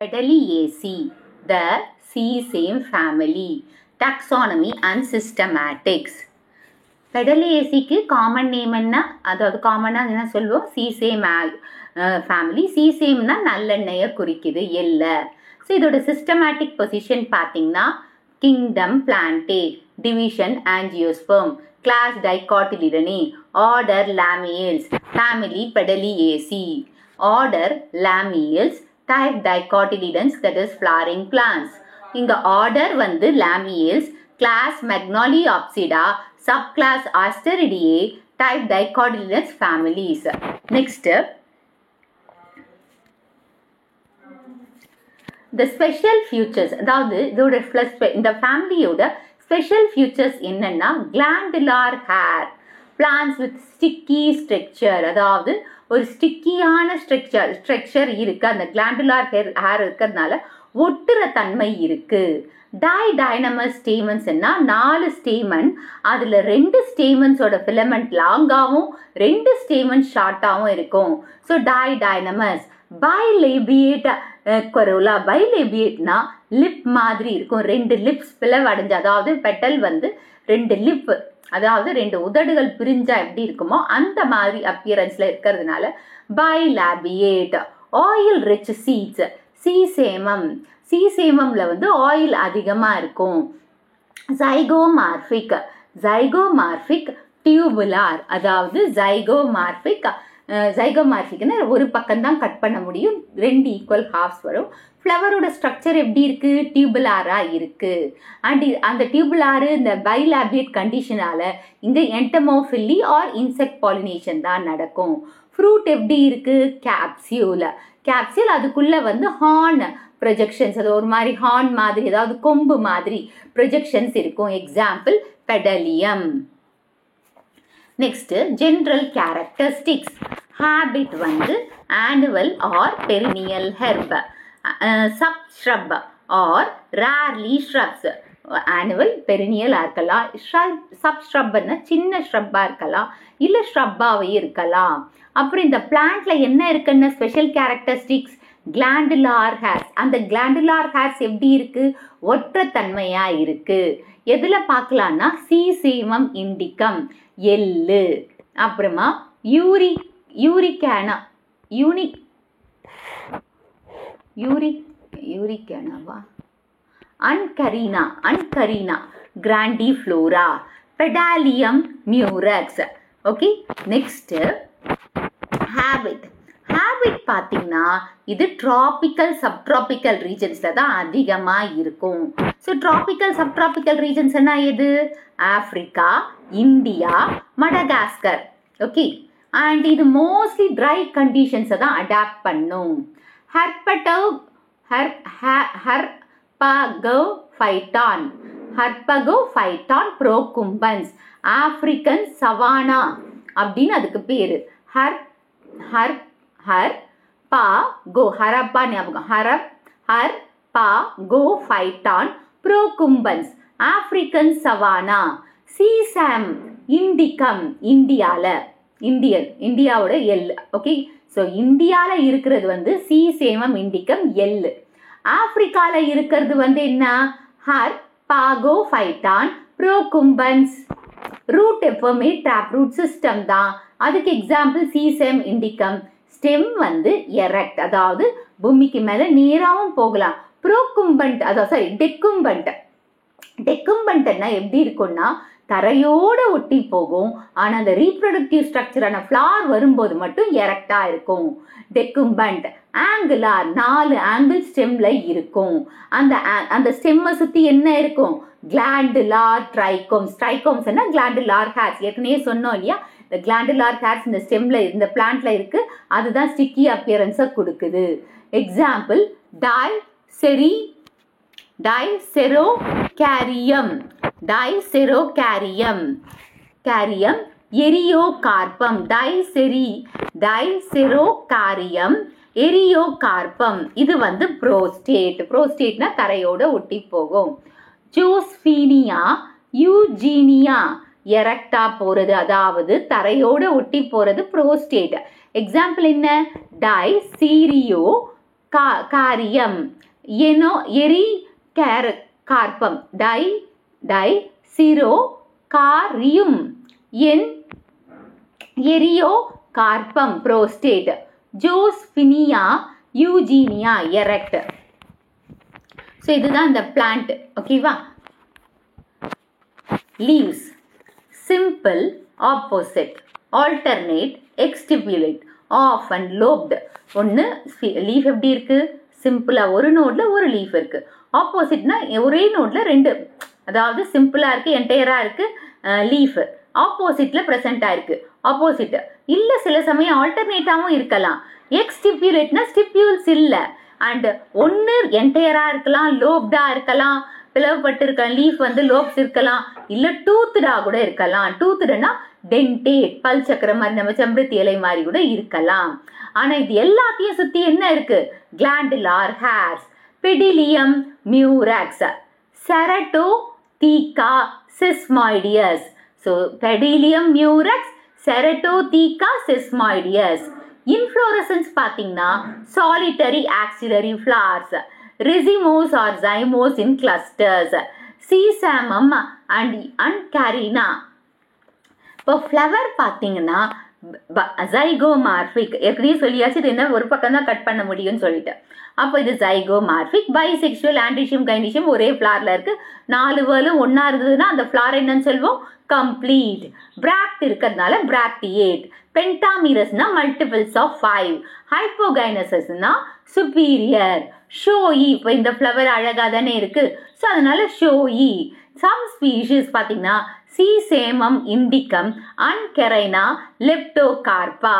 Pedaliaceae, the sesame family, taxonomy and systematics. Pedaliaceaeக்கு common name என்ன? அதாவது காமனாக என்ன சொல்லுவோம்? Sesame family. சீசேம்னா நல்லெண்ணெயை குறிக்குது, எல்லை. ஸோ இதோட சிஸ்டமேட்டிக் பொசிஷன் பார்த்தீங்கன்னா kingdom Plantae, division angiosperm, class Dicotyledonae, order Lamiales, family Pedaliaceae, order Lamiales, type dicotyledons, that is flowering plants. இங்க order வந்து லாமியல்ஸ், class Magnoliopsida, subclass Asteridae, type dicotyledons families. Next, the special features, அதாவது இதோட இந்த ஃபேமிலியோட special features என்னன்னா glandular hair, plants with sticky structure, அதாவது ஒரு ஸ்டிக்கியான structure இருக்கு. அந்த கிளாண்டுலார் ஹேர் இருக்கிறதுனால ஒட்டுற தன்மை இருக்கு. டைனமஸ் ஸ்டேமன்ஸ்னா 4 ஸ்டேமன், அதுல 2 ஸ்டேமன்ஸோட ஃபிலமெண்ட் லாங்காவும் 2 ஸ்டேமன் ஷார்ட்டாவும் இருக்கும். ஸோ டைனமஸ். பைலேபியேட் கொரோலா, பைலேபியேட்னா லிப் மாதிரி இருக்கும், 2 லிப்ஸ் பிளவடைஞ்சு, அதாவது பெட்டல் வந்து 2 லிப், அதாவது 2 உதடுகள் பிரிஞ்சா எப்படி இருக்குமோ அந்த மாதிரி அப்பியரன்ஸ்ல இருக்கிறதுனால பைலாபியேட். ஆயில் ரிச் சீட்ஸ், சீசேமம், சீசேமம்ல வந்து ஆயில் அதிகமா இருக்கும். ஜைகோமார்பிக், ஜைகோமார்பிக் டியூபுலார், அதாவது ஜைகோமார்பிக்னு ஒரு பக்கம் தான் கட் பண்ண முடியும், 2 ஈக்குவல் ஹாஃப்ஸ் வரும். ஃப்ளவரோட ஸ்ட்ரக்சர் எப்படி இருக்கு? டியூபுலாரா இருக்கு. அண்ட் அந்த டியூபுலாரு இந்த பைலாபியேட் கண்டிஷனால இந்த என்டமோஃபில்லி ஆர் இன்செக்ட் பாலினேஷன் தான் நடக்கும். ஃப்ரூட் எப்படி இருக்கு? கேப்சியூல், கேப்சியூல் அதுக்குள்ள வந்து ஹார்ன் ப்ரொஜெக்ஷன்ஸ், அது ஒரு மாதிரி ஹார்ன் மாதிரி, அதாவது கொம்பு மாதிரி ப்ரொஜெக்ஷன்ஸ் இருக்கும். Example Pedalium. Next general characteristics. Habit வந்து annual or perennial herb, subshrub or rarely shrubs. annual perennial இருக்கலாம், subshrubனா சின்ன shrub இருக்கலாம், இல்ல shrubவே இருக்கலாம். அப்புறம் இந்த பிளான்ட்ல என்ன இருக்குன்னு ஸ்பெஷல் கேரக்டரிஸ்டிக்ஸ், கிளாண்டுலார் ஹேர்ஸ். அந்த கிளாண்டுலார் ஹேர்ஸ் எப்படி இருக்கு? ஒற்ற தன்மையா இருக்கு. எதுல பார்க்கலாம்னா சீசேமம் இண்டிகம், எள்ளு. அப்புறமா யூரிகானா, யூரிகானாவா, Uncarina grandiflora, Pedalium murex. Okay, next habit. Habit பார்த்தீங்கன்னா இது டிராபிக்கல் சப்ட்ராபிக்கல் ரீஜன்ஸ்ல தான் அதிகமா இருக்கும். ஸோ டிராபிக்கல் சப்ட்ராபிக்கல் ரீஜன்ஸ் என்ன எது? Africa, India, Madagascar. Okay, and இது மோஸ்ட்லி ட்ரை கண்டிஷன்ஸை தான் அடாப்ட் பண்ணும். ஹர்பகோஃபைட்டான் ப்ரோகும்பன்ஸ், ஆப்பிரிக்கன் சவானா அப்படின்னு அதுக்கு பேரு. ஹர்பகோஃபைட்டான் ப்ரோகும்பன்ஸ், ஆப்பிரிக்கன் சவானா. சீசாம் இண்டிகம், இந்தியாவோட எள்ளு. ஓகே, ஸோ இந்தியாவில் இருக்கிறது வந்து சீசேமம் இண்டிகம் எள்ளு. ஆப்பிரிக்கால இருக்கிறது வந்து என்ன? ஹர்பகோஃபைட்டான் ப்ரோகும்பன்ஸ். ரூட் எப்பவுமே டேப் ரூட் சிஸ்டம் தான். அதுக்கு எக்ஸாம்பிள் சீசேம் இண்டிகம். ஸ்டெம் வந்து எரெக்ட், அதாவது பூமிக்கு மேல நேராகவும் போகலாம். ப்ரோகும்பன்ட், அதாவது டெக்கும்பன்ட்னா எப்படி இருக்கும்னா தரையோட ஒட்டி போகும், ஆனா அந்த ரீப்ரொடக்டிவ் ஸ்ட்ரக்சரான ஃப்ளார் வரும்போது மட்டும் எரெக்டா இருக்கும். டெக்கும்பன்ட். ஆங்குலார், 4 ஆங்கிள் ஸ்டெம்ல இருக்கும். அந்த ஸ்டெம்மை சுத்தி என்ன இருக்கும்? Glandular trichomes. ட்ரைகோம்ஸ்னா கிளாண்டுலார் ஹேர்ஸ். ஏற்கனவே சொன்னோம் இல்லையா, இந்த கிளாண்டுலார் ஹேர்ஸ் இந்த ஸ்டெம்ல, இந்த பிளான்ட்ல இருக்கு, அதுதான் ஸ்டிக்கி அப்பியரன்ஸை கொடுக்குது. எக்ஸாம்பிள் டைசெரோகாரியம், எரியோகார்பம், டைசெரோகாரியம், எரியோகார்பம். இது வந்து புரோஸ்டேட்னா தரையோட ஒட்டி போகும். ஜோஸ்பீனியா, யூஜீனியா எரெக்டா போறது, அதாவது தரையோட ஒட்டி போறது புரோஸ்டேட். எக்ஸாம்பிள் என்ன? Dicerocaryum, eriocarpum, Dicerocaryum, eriocarpum, prostrate, Josephinia eugeniae, erect. So இதுதான் இந்த பிளான்ட். ஓகேவா? Leaves simple, opposite, alternate, exstipulate, ஆஃப் அண்ட் லோப்டு. ஒன்று லீஃப் எப்படி இருக்கு? சிம்பிளாக ஒரு நோட்ல ஒரு லீஃப் இருக்கு. ஆப்போசிட்னா ஒரே நோட்ல ரெண்டு, அதாவது சிம்பிளா இருக்கு, என்டையரா இருக்கு லீஃப், ஆப்போசிட்ல ப்ரெசென்ட் ஆயிருக்கு. ஆப்போசிட் இல்ல, சில சமயம் ஆல்டர்னேட்டாவும் இருக்கலாம். எக்ஸ்டிபுலேட்னா ஸ்டிப்யூல்ஸ் இல்ல, அண்ட் ஒன்று என்டையரா இருக்கலாம், லோப்டா இருக்கலாம், பிளவுபட்டு இருக்கலாம், லீஃப் வந்து லோப்ஸ் இருக்கலாம், இல்ல டூத்டா கூட இருக்கலாம். டூத்டுனா டென்டேட், பல் சக்கரம் மாதிரி, நம்ம செம்பருத்தி இலை மாதிரி கூட இருக்கலாம். ஆனா இது எல்லாத்தையும் சுத்தி என்ன இருக்கு? Glandular hairs, Pedalium murex, Ceratotheca sesamoides. So Pedalium murex, Ceratotheca sesamoides. Inflorescence பார்த்தீங்கன்னா solitary axillary flowers, racemose or cymose in clusters, Sesamum Uncarina. இப்போ ஃப்ளவர் பார்த்தீங்கன்னா ஜைகோமார்பிக், ஏற்கனவே சொல்லியாச்சு, இது என்ன ஒரு பக்கம் தான் கட் பண்ண முடியும்னு சொல்லிட்டு. அப்போ இது ஜைகோமார்பிக், பைசெக்சுவல், ஆண்ட்ரிஷியம், கைனிஷியம் ஒரே ஃப்ளார்ல இருக்கு. 4 வேலும் ஒன்னா இருந்ததுன்னா அந்த ஃப்ளார் என்னன்னு சொல்லுவோம்? கம்ப்ளீட். பிராக்ட் இருக்கிறதுனால பிராக்டியேட். பென்டாமீரஸ்னா மல்டிபிள்ஸ் ஆஃப் 5. ஹைப்போகைனசஸ்னா சுப்பீரியர். ஷோயி, இப்போ இந்த ஃப்ளவர் அழகா தானே இருக்கு, ஸோ அதனால ஷோயி. சம் ஸ்பீஷிஸ் பார்த்தீங்கன்னா சீசேமம் இண்டிகம் அண்ட் கெரைனா லெப்டோகார்பா.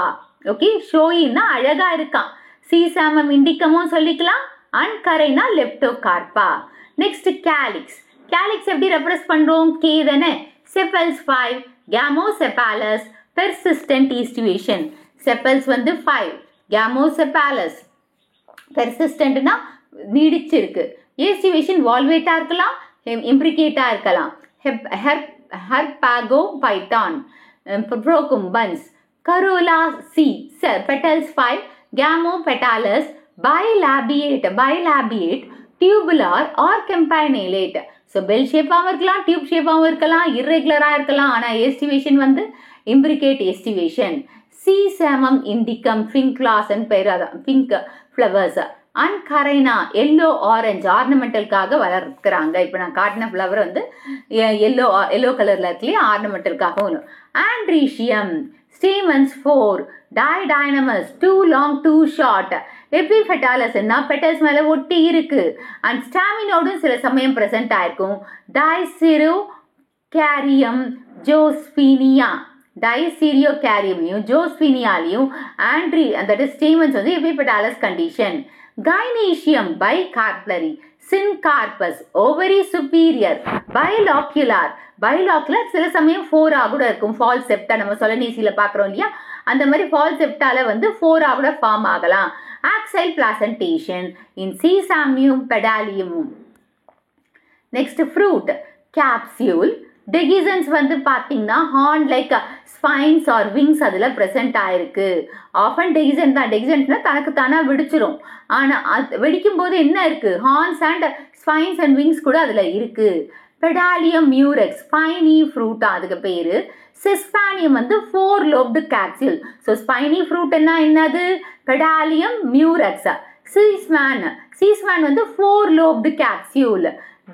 ஓகே, ஷோயின்னா அழகா இருக்கான், சீசாமம் இண்டிகமும் சொல்லிக்கலாம், Uncarina leptocarpa. Next calyx. Calyx எப்படி ரெப்ரஸ் பண்றோம்? கே தானே. Sepals 5, gamosepalous, persistent aestivation. Sepals வந்து 5, கேமோசெபாலஸ் பெர்சிஸ்டன்ட்னா நீடிச்சிருக்கு, ஈஸ்டிவேஷன் வால்வேட்டா இருக்கலாம், இம்ப்ரிகேட்டா இருக்கலாம். Harpagophytum, procumbens. Corolla C, petals 5, gamopetalous, bilabiate, tubular or campanulate. So bell ஷேப்பாகவும் இருக்கலாம், டியூப் ஷேப்பாகவும் இருக்கலாம், இர்ரெகுலராக இருக்கலாம், ஆனால் எஸ்டிவேஷன் வந்து இம்ப்ரிகேட் எஸ்டிவேஷன். சீசேமம் இண்டிகம், பிங்க்லாசன் பேர், அதான் pink flowers. Uncarina yellow orange, ஆர்னமெண்டலுக்காக வளர்க்குறாங்க. இப்போ நான் காட்டின ஃப்ளவர் வந்து எல்லோ கலரில் இருக்குல்லையே, ஆர்னமெண்டலுக்காகவும். Androecium, stamens 4, didynamous, 2 long 2 short. எபிஃபெட்டாலஸ்னா பெட்டல்ஸ் மேலே ஒட்டி இருக்கு, அண்ட் ஸ்டாமினோடும் சில சமயம் ப்ரெசென்ட் ஆயிருக்கும். டைசிரோ கேரியம் ஜோஸ்பீனியா, டைசீரியோ கேரியம்லையும் ஜோஸ்பீனியாலையும் அந்த ஸ்டேமன்ஸ் வந்து எபிஃபெட்டாலஸ் கண்டிஷன். கைனீஷியம் பைகார்பலரி, சின்கார்பஸ் ஓவரி சுப்பீரியர், பைலாக்குலர் சில சமயம் 4 கூட இருக்கும். ஃபால் செப்டா நம்ம சொலனீசியில பாக்குறோம் இல்லையா, அந்த மாதிரி ஃபால் செப்டால வந்து 4 கூட ஃபார்ம் ஆகலாம். ஆக்சைல் பிளாசன்டேஷன் இன் சீசாமியும் பெடாலியமும். Next fruit capsule. டெகிசன்ஸ் வந்து பார்த்தீங்கன்னா horn like spines or wings அதில் ப்ரெசென்ட் ஆயிருக்கு. ஆஃபன் டெகிசன் தான், டெகிசன்ட்னா தனக்கு தானே வெடிச்சிரும், ஆனால் அது வெடிக்கும் போது என்ன இருக்கு? Horns and spines and wings கூட அதில் இருக்கு. பெடாலியம் மியூரெக்ஸ், ஸ்பைனி ஃப்ரூட்டா அதுக்கு பேரு. சிஸ்பானியம் வந்து 4 lobed capsule. So spiny fruit என்னது? பெடாலியம் மியூரெக்ஸ். சீஸ்மேன் வந்து 4 லோப்டு கேப்சியூல்.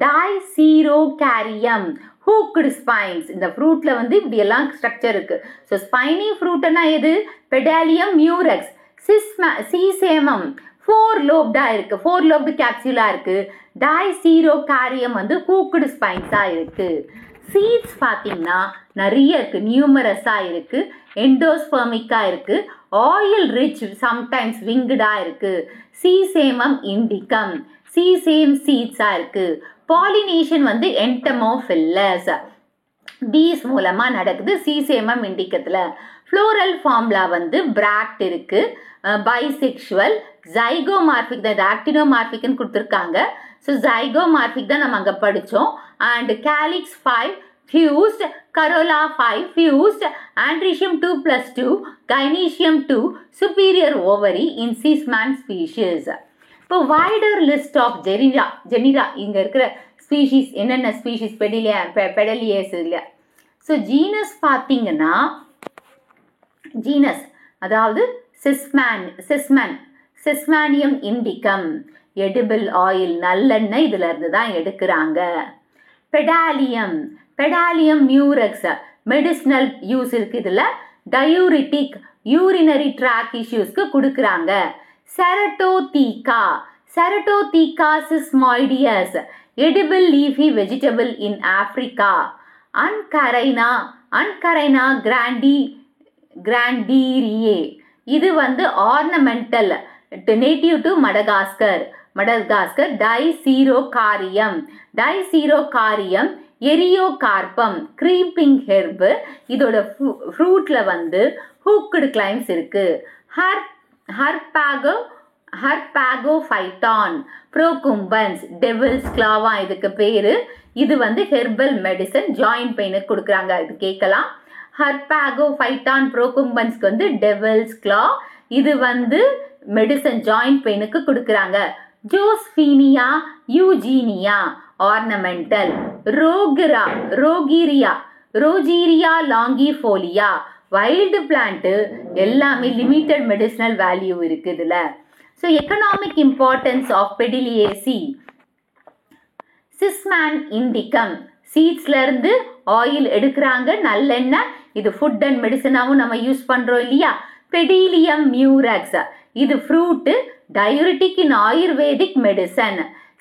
டைசீரோகாரியம், ஹூக்டு ஸ்பைன்ஸ். இந்த ஃப்ரூட்ல வந்து இப்படி எல்லாம் ஸ்ட்ரக்சர் இருக்கு. ஸோ ஸ்பைனி ஃப்ரூட்னா எது? பெடாலியம் மியூரெக்ஸ். சீசேமம் 4 லோப்டா இருக்கு, 4 லோப்டு கேப்சியூலா இருக்கு. டைசீரோகாரியம் வந்து ஹூக்டு ஸ்பைன்ஸா இருக்கு. சீட்ஸ் பார்த்தீங்கன்னா நிறைய இருக்கு, நியூமரஸா இருக்கு, எண்டோஸ்பெர்மிக்கா இருக்கு, ஆயில் ரிச், சம்டைம்ஸ் விங்டா இருக்கு. சீசேமம் இண்டிகம், சீசேம் சீட்ஸா இருக்கு. பாலினேஷன் வந்து என்டமோஃபில்லஸ், பீஸ் மூலமா நடக்குது சீசேமம் இண்டிகத்துல. ஃப்ளோரல் ஃபார்ம்ல வந்து பிராக்ட் இருக்கு, பைசெக்சுவல், ஜைகோமார்பிக் தான், ஆக்டினோமார்பிக்னு கொடுத்துருக்காங்க. ஸோ ஜைகோமார்பிக் தான் நம்ம அங்கே படித்தோம். And calyx 5 fused, corolla 5 fused, androecium 2+2, gynoecium 2, superior ovary in Sesamum species. இப்போ வைடர் லிஸ்ட் ஆஃப் ஜெனிரா இங்கே இருக்கிற ஸ்பீஷீஸ் என்னென்ன ஸ்பீஷீஸ் பெடலியேஸ் இல்லை. ஸோ ஜீனஸ் பார்த்தீங்கன்னா ஜீனஸ் அதாவது செஸ்மானியம் இண்டிகம் எடிபிள் ஆயில் நல்லெண்ணெய் இதுல இருந்து தான் எடுக்கிறாங்க. பெடாலியம் மியூரெக்ஸ் மெடிசினல் யூஸ் இருக்கு, இதுல டயூரிட்டிக் யூரினரி ட்ராக் இஷ்யூஸ்க்கு கொடுக்குறாங்க. Ceratotheca sesamoides edible leafy vegetable in Africa. Uncarina grandidieri இது வந்து ornamental native to Madagascar. Dicerocaryum eriocarpum creeping herb. இதோட ஃப்ரூட்ல வந்து ஹூக்டு கிளைம்ஸ் இருக்கு. ஹர்பாகோஃபைட்டான் ப்ரோகும்பன்ஸ் டெவில்ஸ் கிளாவா இதுக்கு பேரு. இது வந்து ஹெர்பல் மெடிசன் ஜாயிண்ட் பெயினுக்கு கொடுக்குறாங்க. இது கேட்கலாம். ஹர்பாகோஃபைட்டான் ப்ரோகும்பன்ஸ்க்கு வந்து டெவில்ஸ் கிளா, இது வந்து மெடிசன் ஜாயிண்ட் பெயினுக்கு கொடுக்குறாங்க. Josephinia eugeniae ornamental. Rogeria longiflora wild plant எல்லாமே லிமிட்டட் மெடிசினல் வேல்யூ இருக்கு இதுல. So economic importance of Pedaliaceae. Sesamum indicum சீட்ஸ்ல இருந்து ஆயில் எடுக்கிறாங்க, நல்லெண்ணெய். இது ஃபுட் அண்ட் மெடிசனாவும் நம்ம யூஸ் பண்றோம் இல்லையா. பெடிலியம் மியூரெக்ஸ் இது fruit, diuretic in Ayurvedic medicine.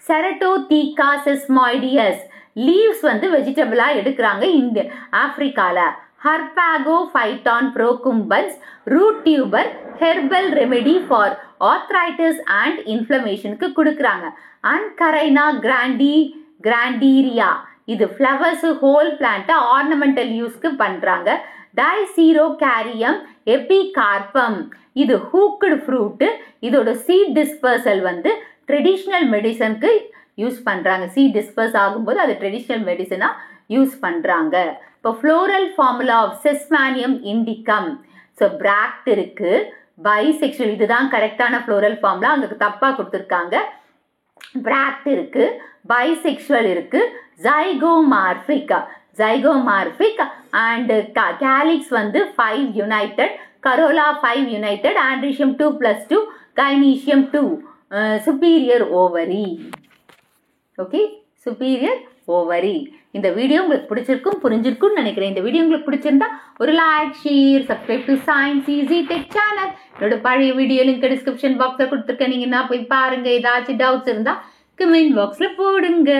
Ceratotheca sesamoides leaves வந்து வெஜிடபிளா எடுக்கிறாங்க இந்த ஆப்பிரிக்கால. Harpagophytum procumbens root tuber herbal remedy for arthritis and இன்ஃப்ளமேஷனுக்கு கொடுக்குறாங்க. அன்கரைனா கிராண்டீரியா இது ஃப்ளவர்ஸ் ஹோல் பிளான்ட் ஆர்னமெண்டல் யூஸ்க்கு பண்றாங்க. டைசீரோகாரியம் எபிகார்பம் இது ஹூக்டு ஃப்ரூட். இதோட சீட் டிஸ்பர்சல் வந்து ட்ரெடிஷ்னல் மெடிசனுக்கு யூஸ் பண்றாங்க. சீட் டிஸ்பர்ஸ் ஆகும்போது அது ட்ரெடிஷ்னல் மெடிசனா யூஸ் பண்றாங்க. இப்போ ஃப்ளோரல் ஃபார்முலா ஆஃப் செஸ்மானியம் இண்டிகம். ஸோ பிராக்ட் இருக்கு, பைசெக்சுவல் இதுதான் கரெக்டான ஃப்ளோரல் ஃபார்முலா, அங்க தப்பா கொடுத்துருக்காங்க. பிராக்ட் இருக்கு, பைசெக்சுவல் இருக்கு, ஜைகோமார்பிக் அண்ட் கேலிக்ஸ் வந்து 5 United, Corolla 5 United, androecium 2+2, gynoecium 2, superior ovary. Okay, superior ovary. இந்த வீடியோ உங்களுக்கு பிடிச்சிருக்கும், புரிஞ்சிருக்கும்னு நினைக்கிறேன். இந்த வீடியோ உங்களுக்கு பிடிச்சிருந்தா ஒரு like, share, subscribe to science easy tech channel. என்னோட பழைய வீடியோ லிங்க் டிஸ்கிரிப்ஷன் பாக்ஸ்ல கொடுத்துருக்கேன், நீங்க என்ன போய் பாருங்க. ஏதாச்சும் டவுட்ஸ் இருந்தா கமெண்ட் பாக்ஸ்ல போடுங்க.